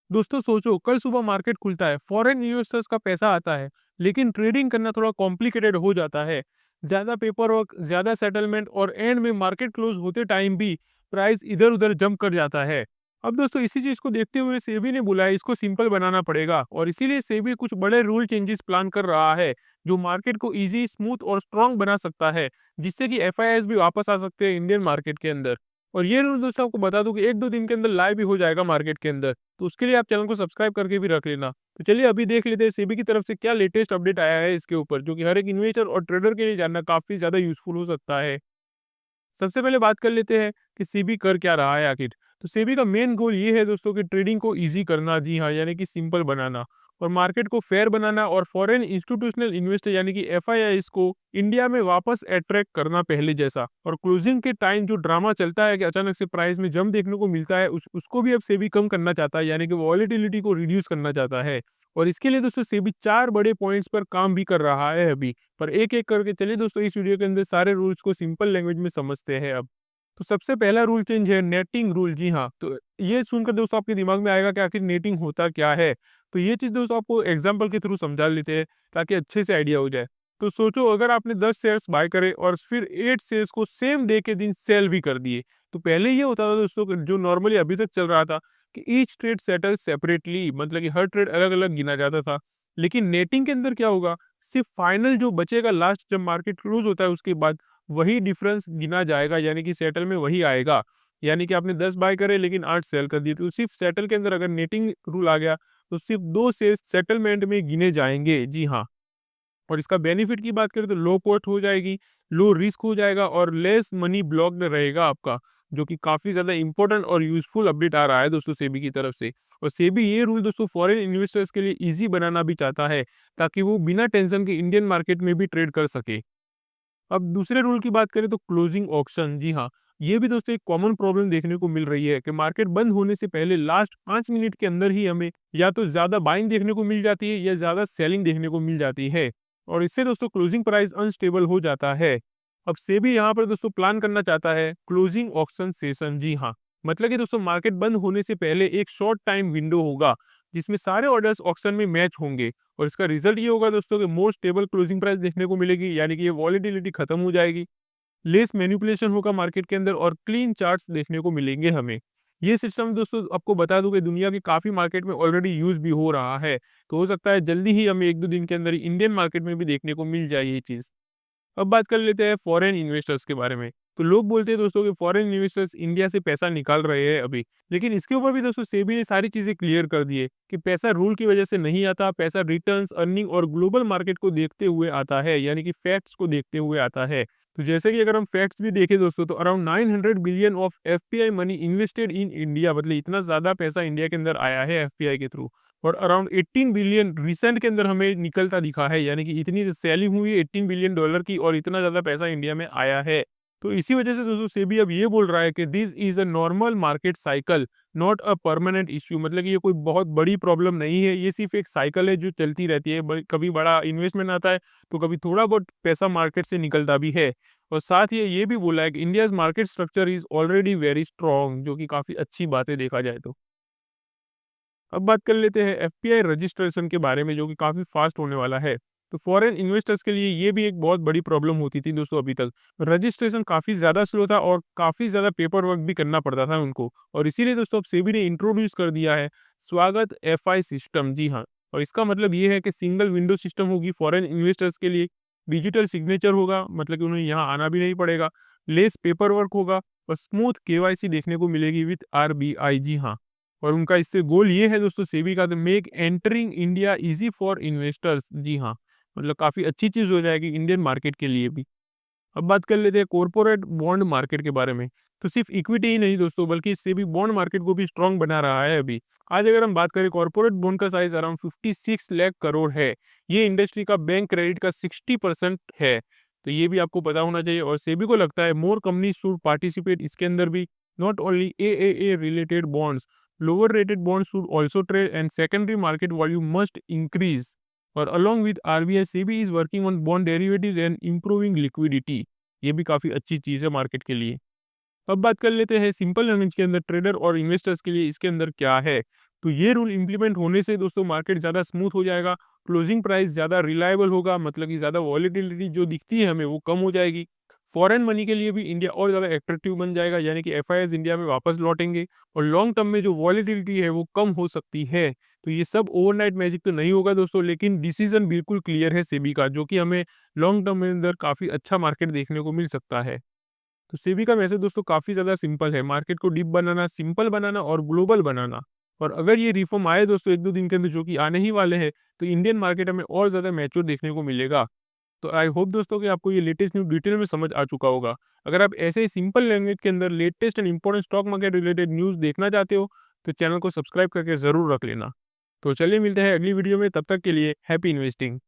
दोस्तों सोचो, कल सुबह मार्केट खुलता है, फॉरेन इन्वेस्टर्स का पैसा आता है, लेकिन ट्रेडिंग करना थोड़ा कॉम्प्लिकेटेड हो जाता है। ज़्यादा पेपर वर्क, ज़्यादा सेटलमेंट और एंड में मार्केट क्लोज होते टाइम भी प्राइस इधर-उधर जंप कर जाता है। अब दोस्तों इसी चीज़ को देखते हुए सेबी ने बोला है इसको सिंपल बनाना पड़ेगा और इसीलिए सेबी कुछ बड़े रूल चेंजेस प्लान कर रहा है, जो मार्केट को ईज़ी, स्मूथ और स्ट्रॉन्ग बना सकता है, जिससे कि एफआईआईज़ भी वापस आ सकते हैं इंडियन मार्केट के अंदर। और ये रूल दोस्तों आपको बता दूँ कि 1-2 दिन के अंदर लाइव भी हो जाएगा मार्केट के अंदर। तो उसके लिए आप चैनल को सब्सक्राइब करके भी रख लेना। तो चलिए अभी देख लेते हैं सेबी की तरफ से क्या लेटेस्ट अपडेट आया है इसके ऊपर, जो कि हर एक इन्वेस्टर और ट्रेडर के लिए जानना काफ़ी ज़्यादा यूज़फुल हो सकता है। सबसे पहले बात कर लेते हैं कि सेबी कर क्या रहा है आखिर। तो सेबी का मेन गोल ये है दोस्तों कि ट्रेडिंग को ईज़ी करना, जी हाँ, यानी कि सिंपल बनाना और मार्केट को फेयर बनाना और फॉरेन इंस्टीट्यूशनल इन्वेस्टर यानी कि एफआईआईज़ को इंडिया में वापस अट्रैक्ट करना पहले जैसा। और क्लोजिंग के टाइम जो ड्रामा चलता है कि अचानक से प्राइस में जंप देखने को मिलता है, उसको भी अब सेबी कम करना चाहता है, यानी कि वॉलेटिलिटी को रिड्यूस करना चाहता है। और इसके लिए दोस्तों सेबी 4 बड़े पॉइंट्स पर काम भी कर रहा है अभी। पर एक-एक करके चलिए दोस्तों इस वीडियो के अंदर सारे रूल्स को सिंपल लैंग्वेज में समझते हैं अब। तो सबसे पहला रूल चेंज है नेटिंग रूल, जी हाँ। तो ये सुनकर दोस्तों आपके दिमाग में आएगा कि आखिर नेटिंग होता क्या है? तो ये चीज़ दोस्तों आपको एग्ज़ाम्पल के थ्रू समझा लेते हैं ताकि अच्छे से आइडिया हो जाए। तो सोचो, अगर आपने 10 शेयर्स बाय करे और फिर 8 शेयर्स को सेम डे के दिन सेल भी कर दिए। तो पहले ये होता था दोस्तों कि जो नॉर्मली अभी तक चल रहा था कि ईच ट्रेड सेटल सेपरेटली, मतलब कि हर ट्रेड अलग-अलग गिना जाता था। लेकिन नेटिंग के अंदर क्या होगा, सिर्फ़ फाइनल जो बचेगा लास्ट जब मार्केट क्लोज़ होता है उसके बाद वही डिफरेंस गिना जाएगा, यानी कि सेटल में वही आएगा। यानी कि आपने 10 बाय करे लेकिन 8 सेल कर दिए, तो सिर्फ़ सेटल के अंदर अगर नेटिंग रूल आ गया, तो सिर्फ़ 2 शेयर्स सेटलमेंट में गिने जाएँगे। जी हाँ। और इसका बेनिफिट की बात करें तो लो कॉस्ट हो जाएगी, लो रिस्क हो जाएगा और लेस मनी ब्लॉक्ड रहेगा आपका, जो कि काफ़ी ज़्यादा इम्पोर्टेंट और यूज़फुल अपडेट आ रहा है दोस्तों सेबी की तरफ से। और सेबी ये रूल दोस्तों फॉरेन इन्वेस्टर्स के लिए ईज़ी बनाना भी चाहता है, ताकि वो बिना टेंशन के इंडियन मार्केट में भी ट्रेड कर सके। अब दूसरे रूल की बात करें तो क्लोजिंग ऑक्शन, जी हाँ, ये भी दोस्तों एक कॉमन प्रॉब्लम देखने को मिल रही है कि मार्केट बंद होने से पहले लास्ट 5 मिनट के अंदर ही हमें या तो ज़्यादा बाइंग देखने को मिल जाती है या ज़्यादा सेलिंग देखने को मिल जाती है और इससे दोस्तों क्लोजिंग प्राइस अनस्टेबल हो जाता है। अब सेबी यहाँ पर दोस्तों प्लान करना चाहता है क्लोजिंग ऑक्शन सेशन, जी हाँ, मतलब कि दोस्तों मार्केट बंद होने से पहले एक शॉर्ट टाइम विंडो होगा, जिसमें सारे ऑर्डर्स ऑक्शन में मैच होंगे और इसका रिजल्ट ये होगा दोस्तों कि मोर स्टेबल क्लोजिंग प्राइस देखने को मिलेगी, यानी कि ये वॉलेटिलिटी खत्म हो जाएगी, लेस मैनिपुलेशन होगा मार्केट के अंदर और क्लीन चार्ट्स देखने को मिलेंगे हमें। ये सिस्टम दोस्तों आपको बता दूं कि दुनिया की काफ़ी मार्केट में ऑलरेडी यूज़ भी हो रहा है, तो हो सकता है जल्दी ही हमें 1-2 दिन के अंदर ही इंडियन मार्केट में भी देखने को मिल जाए ये चीज़। अब बात कर लेते हैं फॉरेन इन्वेस्टर्स के बारे में। तो लोग बोलते हैं दोस्तों कि फॉरेन इन्वेस्टर्स इंडिया से पैसा निकाल रहे हैं अभी। लेकिन इसके ऊपर भी दोस्तों सेबी ने सारी चीज़ें क्लियर कर दी है कि पैसा रूल की वजह से नहीं आता, पैसा रिटर्न्स, अर्निंग और ग्लोबल मार्केट को देखते हुए आता है, यानी कि फैक्ट्स को देखते हुए आता है। तो जैसे कि अगर हम फैक्ट्स भी देखें दोस्तों, तो around 900 billion of FPI money invested in India, मतलब इतना ज़्यादा पैसा इंडिया के अंदर आया है एफपीआई के थ्रू। और अराउंड 18 बिलियन रिसेंट के अंदर हमें निकलता दिखा है, यानी कि इतनी सेलिंग हुई है 18 बिलियन डॉलर की और इतना ज़्यादा पैसा इंडिया में आया है। तो इसी वजह से दोस्तों सेबी अब ये बोल रहा है कि this is a normal market cycle, not a permanent issue, मतलब कि ये कोई बहुत बड़ी प्रॉब्लम नहीं है, ये सिर्फ़ एक साइकिल है जो चलती रहती है। ब कभी बड़ा इन्वेस्टमेंट आता है, तो कभी थोड़ा बहुत पैसा मार्केट से निकलता भी है। और साथ ही ये भी बोला है कि India's market structure is already very strong, जो कि काफ़ी अच्छी बात है देखा जाए तो। अब बात कर लेते हैं एफपीआई रजिस्ट्रेशन के बारे में, जो कि काफ़ी फास्ट होने वाला है। तो फॉरेन इन्वेस्टर्स के लिए ये भी एक बहुत बड़ी प्रॉब्लम होती थी दोस्तों अभी तक। रजिस्ट्रेशन काफ़ी ज़्यादा स्लो था और काफ़ी ज़्यादा पेपर वर्क भी करना पड़ता था उनको, और इसीलिए दोस्तों अब सेबी ने इंट्रोड्यूस कर दिया है स्वागत एफआई सिस्टम, जी हाँ। और इसका मतलब ये है कि सिंगल विंडो सिस्टम होगी फॉरेन इन्वेस्टर्स के लिए, डिजिटल सिग्नेचर होगा, मतलब कि उन्हें यहाँ आना भी नहीं पड़ेगा, लेस पेपर वर्क होगा और स्मूथ केवाईसी देखने को मिलेगी विथ आरबीआई, जी हाँ। और उनका इससे गोल ये है दोस्तों सेबी का, make entering India easy for investors, जी हाँ, मतलब काफ़ी अच्छी चीज़ हो जाएगी इंडियन मार्केट के लिए भी। अब बात कर लेते हैं कॉर्पोरेट बॉन्ड मार्केट के बारे में। तो सिर्फ इक्विटी ही नहीं दोस्तों, बल्कि इससे भी बॉन्ड मार्केट को भी स्ट्रांग बना रहा है अभी। आज अगर हम बात करें, कॉर्पोरेट बॉन्ड का साइज अराउंड 56 लाख करोड़ है। ये इंडस्ट्री का बैंक क्रेडिट का 60% है। तो ये भी आपको पता होना चाहिए और सेबी को लगता है मोर कंपनी शुड पार्टिसिपेट इसके अंदर भी, not only AAA related bonds, lower rated bonds should also trade and secondary market volume must increase. और along with RBI SEBI is working on bond derivatives and improving liquidity. ये भी काफ़ी अच्छी चीज़ है market के लिए। अब बात कर लेते हैं सिंपल लैंग्वेज के अंदर ट्रेडर और इन्वेस्टर्स के लिए इसके अंदर क्या है। तो ये रूल इम्प्लीमेंट होने से दोस्तों मार्केट ज़्यादा स्मूथ हो जाएगा, क्लोजिंग प्राइस ज़्यादा रिलायबल होगा, मतलब कि ज़्यादा वॉलेटिलिटी जो दिखती है हमें वो कम हो जाएगी। फॉरेन मनी के लिए भी इंडिया और ज़्यादा अट्रैक्टिव बन जाएगा, यानी कि एफआईआईज़ इंडिया में वापस लौटेंगे और लॉन्ग टर्म में जो वॉलेटिलिटी है वो कम हो सकती है। तो ये सब ओवरनाइट मैजिक तो नहीं होगा दोस्तों, लेकिन डिसीजन बिल्कुल क्लियर है सेबी का, जो कि हमें लॉन्ग टर्म में अंदर काफ़ी अच्छा मार्केट देखने को मिल सकता है। तो सेबी का मैसेज दोस्तों काफ़ी ज़्यादा सिंपल है, मार्केट को डीप बनाना, सिंपल बनाना और ग्लोबल बनाना। और अगर ये रिफॉर्म आए दोस्तों 1-2 दिन के अंदर, जो कि आने ही वाले हैं, तो इंडियन मार्केट हमें और ज़्यादा मैच्योर देखने को मिलेगा। तो आई होप दोस्तों कि आपको ये लेटेस्ट न्यूज़ डिटेल में समझ आ चुका होगा। अगर आप ऐसे ही सिंपल लैंग्वेज के अंदर latest and important stock market related news देखना चाहते हो, तो चैनल को सब्सक्राइब करके ज़रूर रख लेना। तो चलिए मिलते हैं अगली वीडियो में, तब तक के लिए हैप्पी इन्वेस्टिंग।